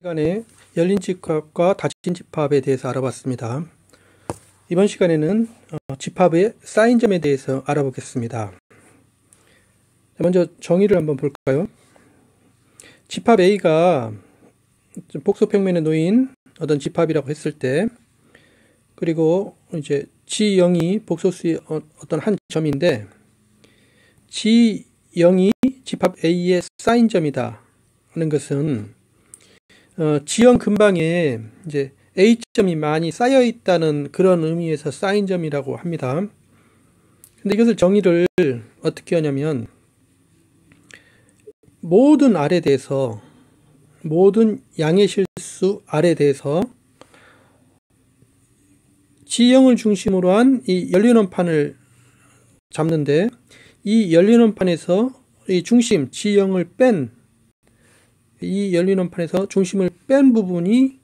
시간에 열린 집합과 닫힌 집합에 대해서 알아봤습니다. 이번 시간에는 집합의 쌓인 점에 대해서 알아보겠습니다. 먼저 정의를 한번 볼까요? 집합 A가 복소평면에 놓인 어떤 집합이라고 했을 때, 그리고 이제 G0이 복소수의 어떤 한 점인데, G0이 집합 A의 쌓인 점이다 하는 것은 G형 근방에 이제 A점이 많이 쌓여 있다는 그런 의미에서 쌓인 점이라고 합니다. 근데 이것을 정의를 어떻게 하냐면, 모든 R에 대해서, 모든 양의 실수 R에 대해서 G형을 중심으로 한 이 열린 원판을 잡는데, 이 열린 원판에서 이 중심 G형을 뺀, 이 열린 원판에서 중심을 뺀 부분이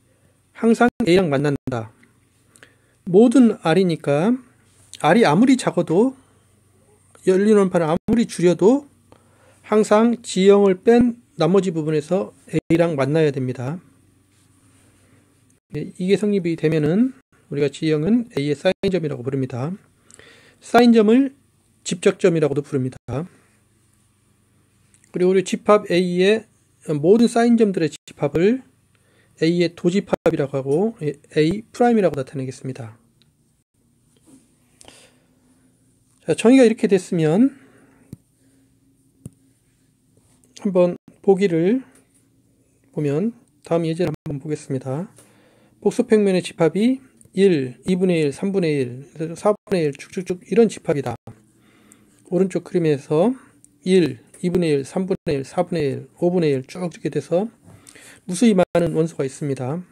항상 A랑 만난다. 모든 R이니까 R이 아무리 작아도, 열린 원판을 아무리 줄여도 항상 G형을 뺀 나머지 부분에서 A랑 만나야 됩니다. 이게 성립이 되면은 우리가 G형은 A의 쌓인점이라고 부릅니다. 쌓인점을 집적점이라고도 부릅니다. 그리고 우리 집합 A의 모든 쌓인점들의 집합을 A의 도집합이라고 하고 A'이라고 나타내겠습니다. 자, 정의가 이렇게 됐으면 한번 보기를 보면 다음 예제를 한번 보겠습니다. 복소평면의 집합이 1, 2분의 1, 3분의 1, 4분의 1 쭉쭉쭉 이런 집합이다. 오른쪽 그림에서 1, 2분의 1, 3분의 1, 4분의 1, 5분의 1 쭉 이렇게 돼서 무수히 많은 원소가 있습니다.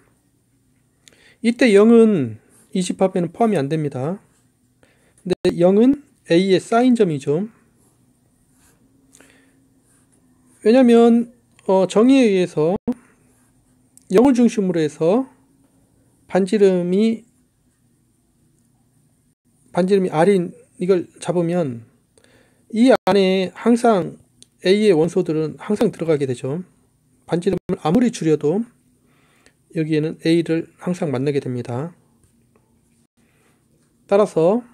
이때 0은 이 집합에는 포함이 안 됩니다. 근데 0은 A의 쌓인점이죠. 왜냐하면 정의에 의해서 0을 중심으로 해서 반지름이 R인 이걸 잡으면 이 안에 항상 A의 원소들은 항상 들어가게 되죠. 반지름을 아무리 줄여도 여기에는 A를 항상 만나게 됩니다. 따라서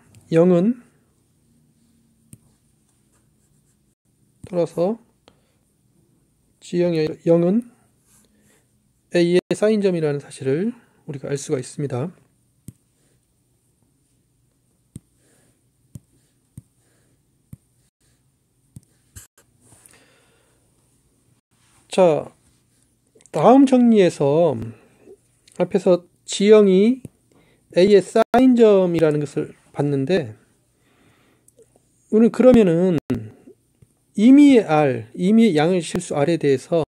G형의 0은 A의 쌓인점이라는 사실을 우리가 알 수가 있습니다. 자, 다음 정리에서 앞에서 G형이 A의 쌓인점이라는 것을 봤는데, 우리는 그러면은 임의의 양의 실수 R에 대해서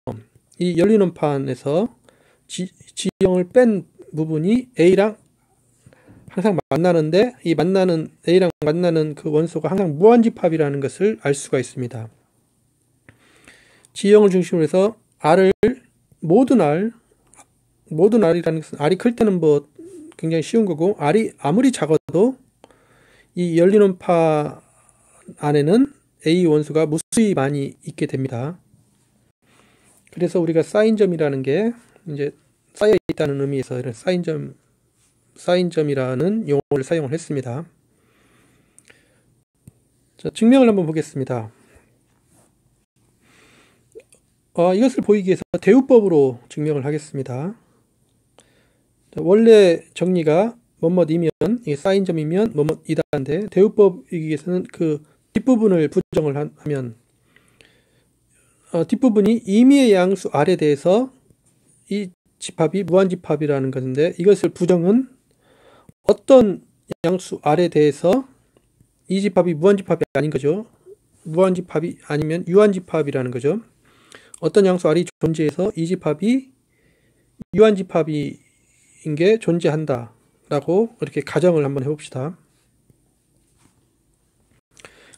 이 열린 원판에서 G형을 뺀 부분이 A랑 항상 만나는데, 이 A랑 만나는 그 원소가 항상 무한집합이라는 것을 알 수가 있습니다. G형을 중심으로 해서 모든 R이라는 것은 R이 클 때는 뭐 굉장히 쉬운 거고, R이 아무리 작아도 이 열린 원판 안에는 A 원소가 무수히 많이 있게 됩니다. 그래서 우리가 쌓인점이라는 게 이제 쌓여 있다는 의미에서 이런 쌓인점이라는 용어를 사용을 했습니다. 자, 증명을 한번 보겠습니다. 이것을 보이기 위해서 대우법으로 증명을 하겠습니다. 원래 정리가 뭐뭐이면, 이게 쌓인점이면 뭐뭐이다인데, 대우법이기 위해서는 그 뒷부분을 부정을 하면, 뒷부분이 임의의 양수 R에 대해서 이 집합이 무한집합이라는 것인데, 이것을 부정은 어떤 양수 R에 대해서 이 집합이 무한집합이 아닌 거죠. 무한집합이 아니면 유한집합이라는 거죠. 어떤 양수 R이 존재해서 이 집합이 유한집합인 게 존재한다 라고 이렇게 가정을 한번 해봅시다.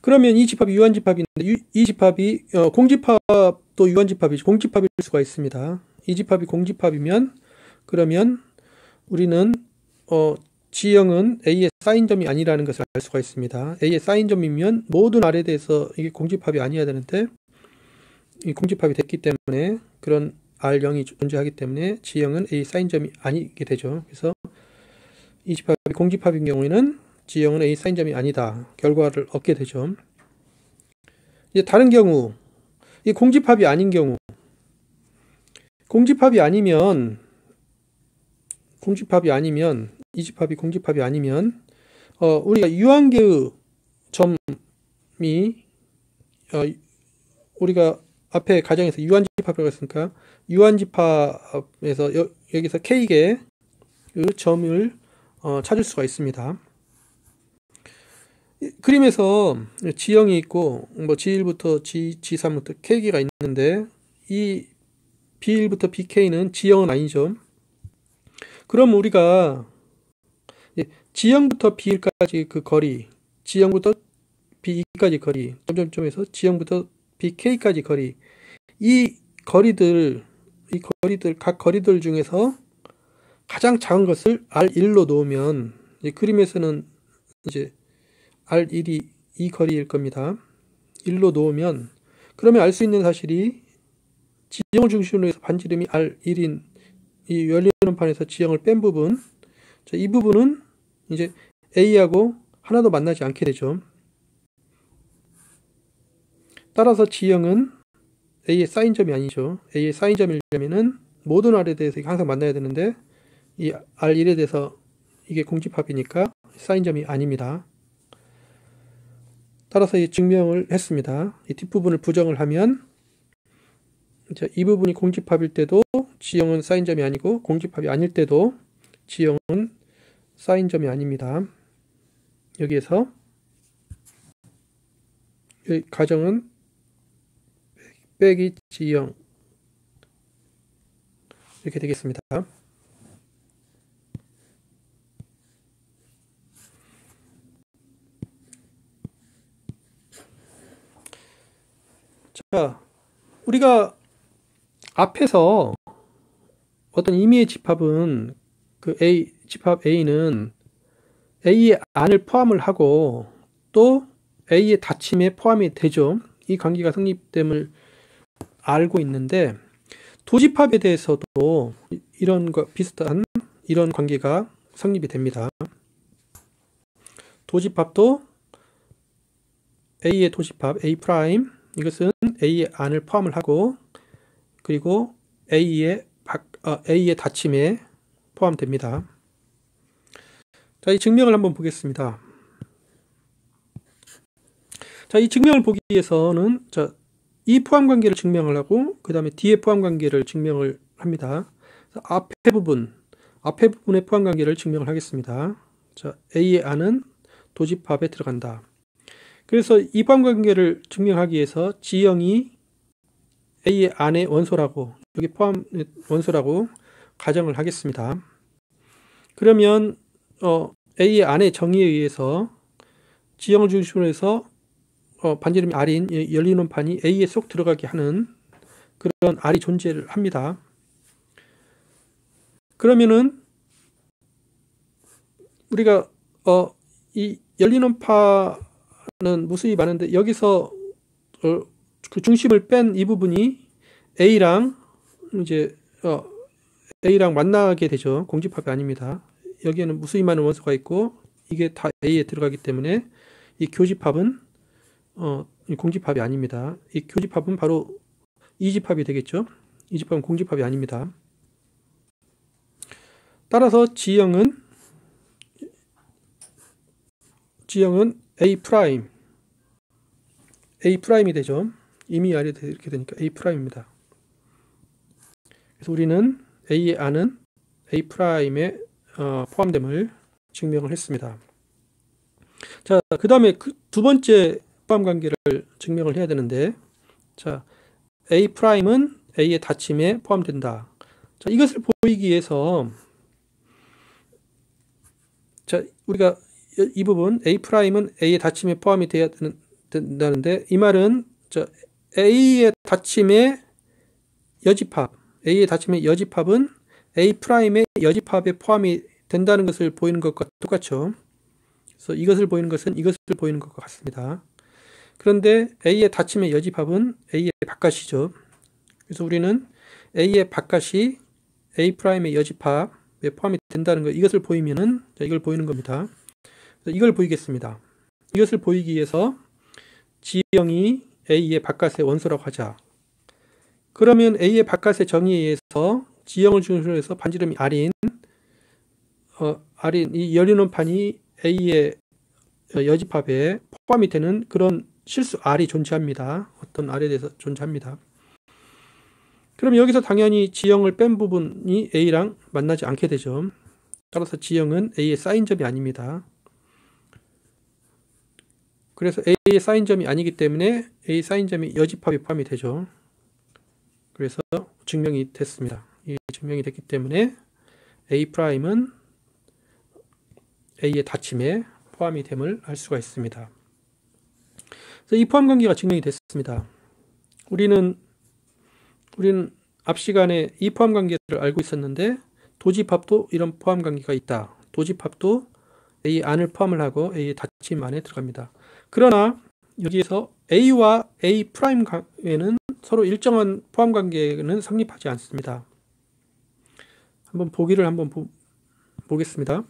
그러면 이 집합이 유한집합인데, 이 집합이 공집합도 유한집합이죠. 공집합일 수가 있습니다. 이 집합이 공집합이면, 그러면 우리는 G형은 A의 쌓인점이 아니라는 것을 알 수가 있습니다. A의 쌓인점이면 모든 R에 대해서 이게 공집합이 아니어야 되는데, 이 공집합이 됐기 때문에 그런 R0이 존재하기 때문에 G형은 A 사인점이 아니게 되죠. 그래서 이 집합이 공집합인 경우에는 G형은 A 사인점이 아니다. 결과를 얻게 되죠. 이제 다른 경우, 이 공집합이 아닌 경우, 공집합이 아니면 이 집합이 공집합이 아니면 우리가 유한계의 점이 우리가 앞에 가정에서 유한집합이라고 했으니까 유한집합에서 여기서 K개의 점을 찾을 수가 있습니다. 그림에서 G형이 있고 뭐 G1부터 G3부터 K개가 있는데 이 B1부터 BK는 G형은 아니죠. 그럼 우리가 G형부터 B1까지 그 거리, G형부터 B2까지 거리, 점점점에서 G형부터 BK까지 거리, 이 거리들 각 거리들 중에서 가장 작은 것을 R1로 놓으면 그림에서는 이제 R1이 이 거리일 겁니다. 1로 놓으면 그러면 알 수 있는 사실이 G형을 중심으로 해서 반지름이 R1인 이 열리는 판에서 G형을 뺀 부분, 자, 이 부분은 이제 A하고 하나도 만나지 않게 되죠. 따라서 G형은 A의 사인점이 아니죠. A의 사인점이려면은 모든 R에 대해서 항상 만나야 되는데 이 R1에 대해서 이게 공집합이니까 사인점이 아닙니다. 따라서 이 증명을 했습니다. 이 뒷부분을 부정을 하면 이 부분이 공집합일 때도 G형은 사인점이 아니고 공집합이 아닐 때도 G형은 사인점이 아닙니다. 여기에서 이 가정은 빼기 G형 이렇게 되겠습니다. 자, 우리가 앞에서 어떤 임의의 집합은 그 집합 A는 A의 안을 포함을 하고 또 A의 닫힘에 포함이 되죠. 이 관계가 성립됨을 알고 있는데 도집합에 대해서도 이런 거 비슷한 이런 관계가 성립이 됩니다. 도집합도 A의 도집합 A' 이것은 A의 안을 포함을 하고 그리고 A의 닫힘에 포함됩니다. 자, 이 증명을 한번 보겠습니다. 자, 이 증명을 보기 위해서는 이 포함 관계를 증명을 하고 그 다음에 뒤에 포함 관계를 증명을 합니다. 앞에 부분의 포함 관계를 증명을 하겠습니다. 자, A의 안은 도집합에 들어간다. 그래서 이 포함 관계를 증명하기 위해서 G형이 A의 안의 원소라고 여기 포함 원소라고 가정을 하겠습니다. 그러면 A의 안의 정의에 의해서 G형을 중심으로 해서 반지름이 R인 열리는 판이 A에 쏙 들어가게 하는 그런 R이 존재를 합니다. 그러면은 우리가 이 열리는 파는 무수히 많은데 여기서 그 중심을 뺀 이 부분이 A랑 이제 A랑 만나게 되죠. 공집합이 아닙니다. 여기에는 무수히 많은 원소가 있고 이게 다 A에 들어가기 때문에 이 교집합은 공집합이 아닙니다. 이 교집합은 바로 이집합이 되겠죠. 이집합은 공집합이 아닙니다. 따라서 G형은 A'이 되죠. 이미 아래 이렇게 되니까 A'입니다. 그래서 우리는 A의 안은 A'에 포함됨을 증명을 했습니다. 자, 그 다음에 두 번째 포함 관계를 증명을 해야 되는데, 자, A'은 A의 닫힘에 포함된다. 자, 이것을 보이기 위해서, 자, 우리가 이 부분 A'은 A의 닫힘에 포함이 돼야 된다는데, 이 말은 A의 닫힘의 여집합은 A'의 여집합에 포함이 된다는 것을 보이는 것과 똑같죠. 그래서 이것을 보이는 것은 이것을 보이는 것과 같습니다. 그런데 A의 닫힘의 여집합은 A의 바깥이죠. 그래서 우리는 A의 바깥이 A'의 여집합에 포함이 된다는 것, 이것을 보이면은, 자, 이걸 보이는 겁니다. 이걸 보이겠습니다. 이것을 보이기 위해서 G형이 A의 바깥의 원소라고 하자. 그러면 A의 바깥의 정의에 의해서 G형을 중심으로 해서 반지름이 R인, 이 열린 원판이 A의 여집합에 포함이 되는 그런 실수 R이 존재합니다. 어떤 R에 대해서 존재합니다. 그럼 여기서 당연히 G형을 뺀 부분이 A랑 만나지 않게 되죠. 따라서 G형은 A의 사인점이 아닙니다. 그래서 A의 사인점이 아니기 때문에 A 사인점이 여집합에 포함이 되죠. 그래서 증명이 됐습니다. 이 증명이 됐기 때문에 A'은 A의 닫힘에 포함이 됨을 알 수가 있습니다. 그래서 이 포함 관계가 증명이 됐습니다. 우리는 앞 시간에 이 포함 관계를 알고 있었는데 도집합도 이런 포함 관계가 있다. 도집합도 A 안을 포함을 하고 A의 닫힘 안에 들어갑니다. 그러나 여기에서 A와 A 프라임 관계는 서로 일정한 포함 관계는 성립하지 않습니다. 한번 보기를 한번 보겠습니다.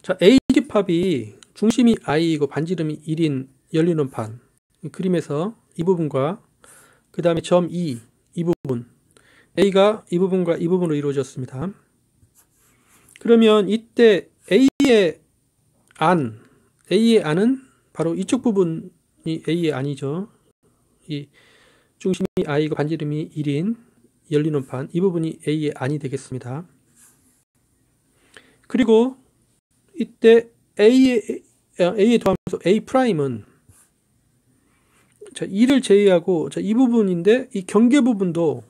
자, A 집합이 중심이 I이고 반지름이 1인 열린 원판 그림에서 이 부분과 그 다음에 점 2, 이 부분 A가 이 부분과 이 부분으로 이루어졌습니다. 그러면 이때 A의 안은 바로 이쪽 부분이 A의 안이죠. 이 중심이 I고 반지름이 1인 열린 원판 이 부분이 A의 안이 되겠습니다. 그리고 이때 A의 도함수 A'은 자, 2를 제외하고 자, 이 부분인데 이 경계 부분도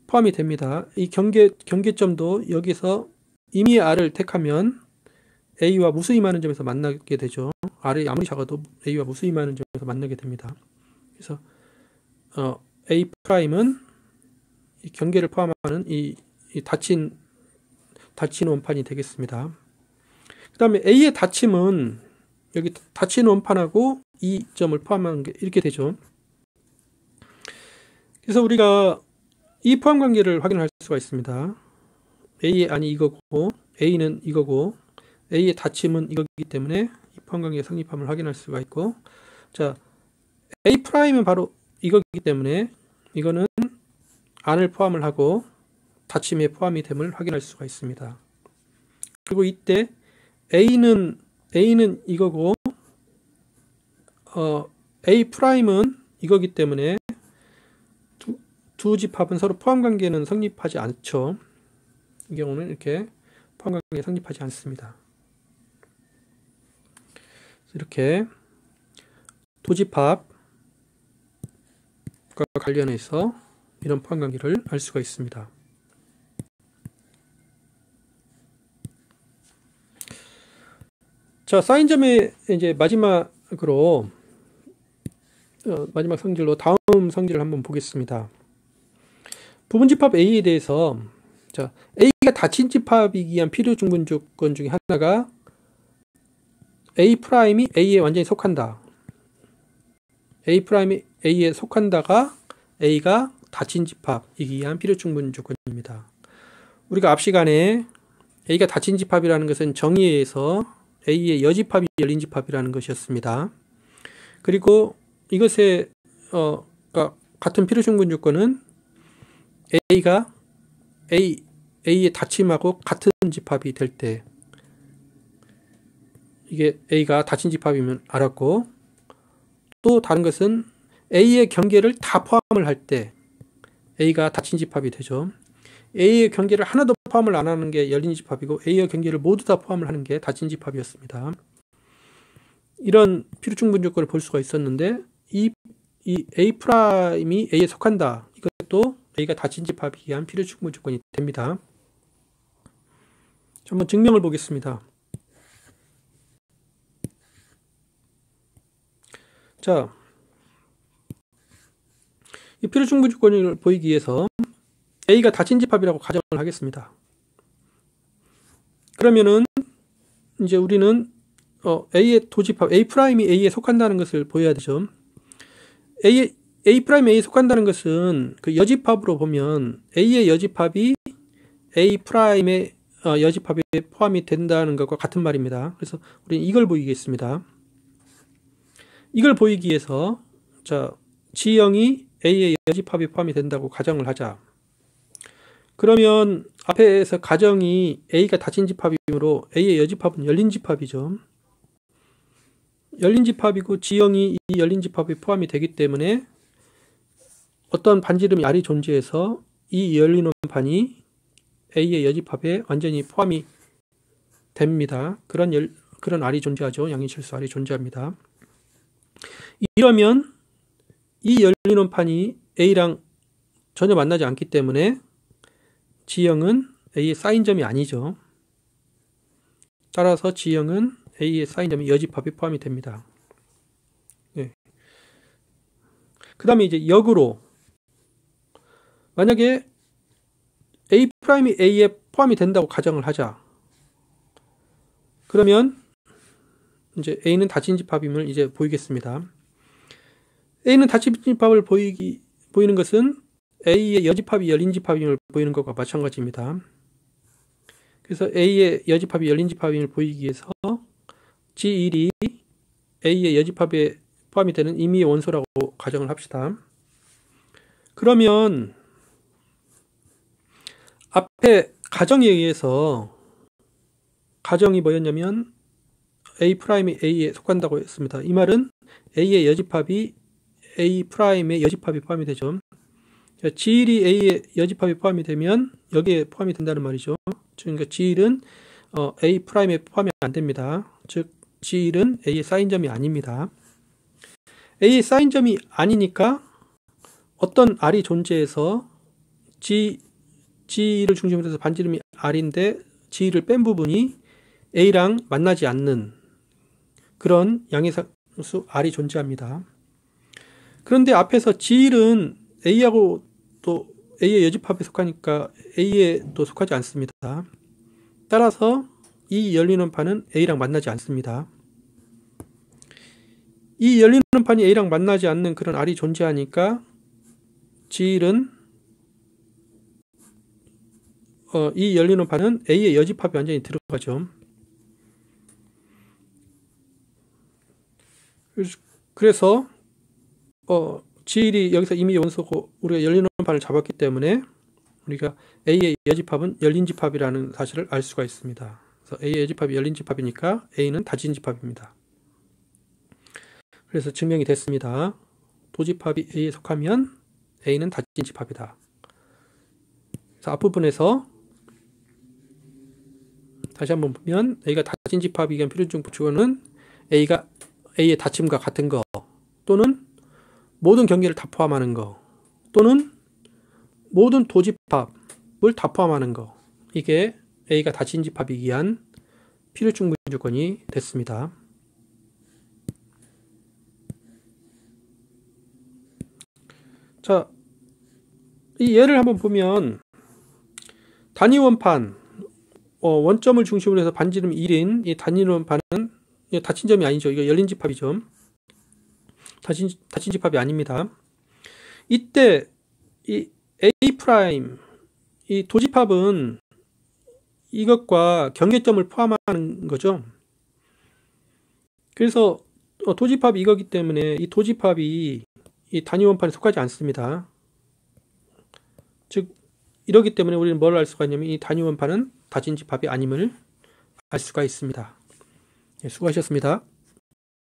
포함이 됩니다. 이 경계점도 여기서 임의의 R을 택하면 A와 무수임하는 점에서 만나게 되죠. R이 아무리 작아도 A와 무수임하는 점에서 만나게 됩니다. 그래서 A'은 이 경계를 포함하는 이 닫힌 원판이 되겠습니다. 그 다음에 A의 닫힘은 여기 닫힌 원판하고 이 점을 포함하는 게 이렇게 되죠. 그래서 우리가 이 포함 관계를 확인할 수가 있습니다. A의 안이 이거고 A는 이거고 A의 닫힘은 이거기 때문에 이 포함 관계의 성립함을 확인할 수가 있고 자 A'은 바로 이거기 때문에 이거는 안을 포함을 하고 닫힘에 포함이 됨을 확인할 수가 있습니다. 그리고 이때 A는 이거고 A'은 이거기 때문에 두 집합은 서로 포함 관계는 성립하지 않죠. 이 경우는 이렇게 포함 관계 성립하지 않습니다. 이렇게 도집합과 관련해서 이런 포함 관계를 알 수가 있습니다. 자, 사인점의 이제 마지막으로 마지막 성질로 다음 성질을 한번 보겠습니다. 부분집합 A에 대해서 자, A가 닫힌 집합이기 위한 필요 충분 조건 중에 하나가 A'이 A에 완전히 속한다. A'이 A에 속한다가 A가 닫힌 집합이기 위한 필요 충분 조건입니다. 우리가 앞 시간에 A가 닫힌 집합이라는 것은 정의에 의해서 A의 여집합이 열린 집합이라는 것이었습니다. 그리고 이것의 같은 필요 충분 조건은 A가 A의 닫힘하고 같은 집합이 될 때 이게 A가 닫힌 집합이면 알았고 또 다른 것은 A의 경계를 다 포함을 할 때 A가 닫힌 집합이 되죠. A의 경계를 하나도 포함을 안 하는 게 열린 집합이고 A의 경계를 모두 다 포함을 하는 게 닫힌 집합이었습니다. 이런 필요 충분 조건을 볼 수가 있었는데 이 A'이 A에 속한다. 이것도 A가 닫힌 집합이기 위한 필요 충분 조건이 됩니다. 한번 증명을 보겠습니다. 자, 이 필요 충분 조건을 보이기 위해서 A가 닫힌 집합이라고 가정을 하겠습니다. 그러면은 이제 우리는 A의 도집합 A'이 A에 속한다는 것을 보여야 되죠. A'A에 속한다는 것은 그 여집합으로 보면 A의 여집합이 A'의 여집합에 포함이 된다는 것과 같은 말입니다. 그래서 우리는 이걸 보이겠습니다. 이걸 보이기 위해서 자, G형이 A의 여집합에 포함이 된다고 가정을 하자. 그러면 앞에서 가정이 A가 닫힌 집합이므로 A의 여집합은 열린 집합이죠. 열린 집합이고 G형이 이 열린 집합에 포함이 되기 때문에 어떤 반지름이 R이 존재해서 이 열린 원판이 A의 여집합에 완전히 포함이 됩니다. 그런 R이 존재하죠. 양의실수 R이 존재합니다. 이러면 이 열린 원판이 A랑 전혀 만나지 않기 때문에 G형은 A의 사인점이 아니죠. 따라서 G형은 A의 사인점이 여집합에 포함이 됩니다. 네. 그 다음에 이제 역으로 만약에 A'이 A에 포함이 된다고 가정을 하자. 그러면 이제 A는 닫힌 집합임을 이제 보이겠습니다. A는 닫힌 집합을 보이는 것은 A의 여집합이 열린 집합임을 보이는 것과 마찬가지입니다. 그래서 A의 여집합이 열린 집합임을 보이기 위해서 G1이 A의 여집합에 포함이 되는 임의의 원소라고 가정을 합시다. 그러면 앞에 가정에 의해서 가정이 뭐였냐면 A'이 A에 속한다고 했습니다. 이 말은 A의 여집합이 A'의 여집합이 포함이 되죠. G1이 A의 여집합이 포함이 되면 여기에 포함이 된다는 말이죠. 그러니까 G1은 A'에 포함이 안 됩니다. 즉 G1은 A의 사인점이 아닙니다. A의 사인점이 아니니까 어떤 R이 존재해서 G를 중심으로 해서 반지름이 R인데 G를 뺀 부분이 A랑 만나지 않는 그런 양의수 R이 존재합니다. 그런데 앞에서 G1은 A하고 또 A의 여집합에 속하니까 A에도 속하지 않습니다. 따라서 이 열린 원판은 A랑 만나지 않습니다. 이 열린 원판이 A랑 만나지 않는 그런 R이 존재하니까 G1은 이 열린 원판은 A의 여집합이 완전히 들어가죠. 그래서 G1이 여기서 임의의 원소고 우리가 열린 원판을 잡았기 때문에 우리가 A의 여집합은 열린 집합이라는 사실을 알 수가 있습니다. 그래서 A의 여집합이 열린 집합이니까 A는 닫힌 집합입니다. 그래서 증명이 됐습니다. 도집합이 A에 속하면 A는 닫힌 집합이다. 그래서 앞부분에서 다시 한번 보면 A가 닫힌 집합이기 위한 필요중 부초는 A가 A의 닫힘과 같은 거 또는 모든 경계를 다 포함하는 거 또는 모든 도집합을 다 포함하는 거 이게 A가 닫힌 집합이기 위한 필요충분 조건이 됐습니다. 자, 이 예를 한번 보면 단위 원판 원점을 중심으로 해서 반지름 1인 이 단위 원판은 닫힌 점이 아니죠. 이거 열린 집합이죠. 닫힌 집합이 아닙니다. 이때 이 A' 이 도집합은 이것과 경계점을 포함하는 거죠. 그래서 도집합이 이거기 때문에 이 도집합이 이 단위 원판에 속하지 않습니다. 즉 이러기 때문에 우리는 뭘 알 수가 있냐면 이 단위 원판은 닫힌 집합이 아님을 알 수가 있습니다. 네, 수고하셨습니다.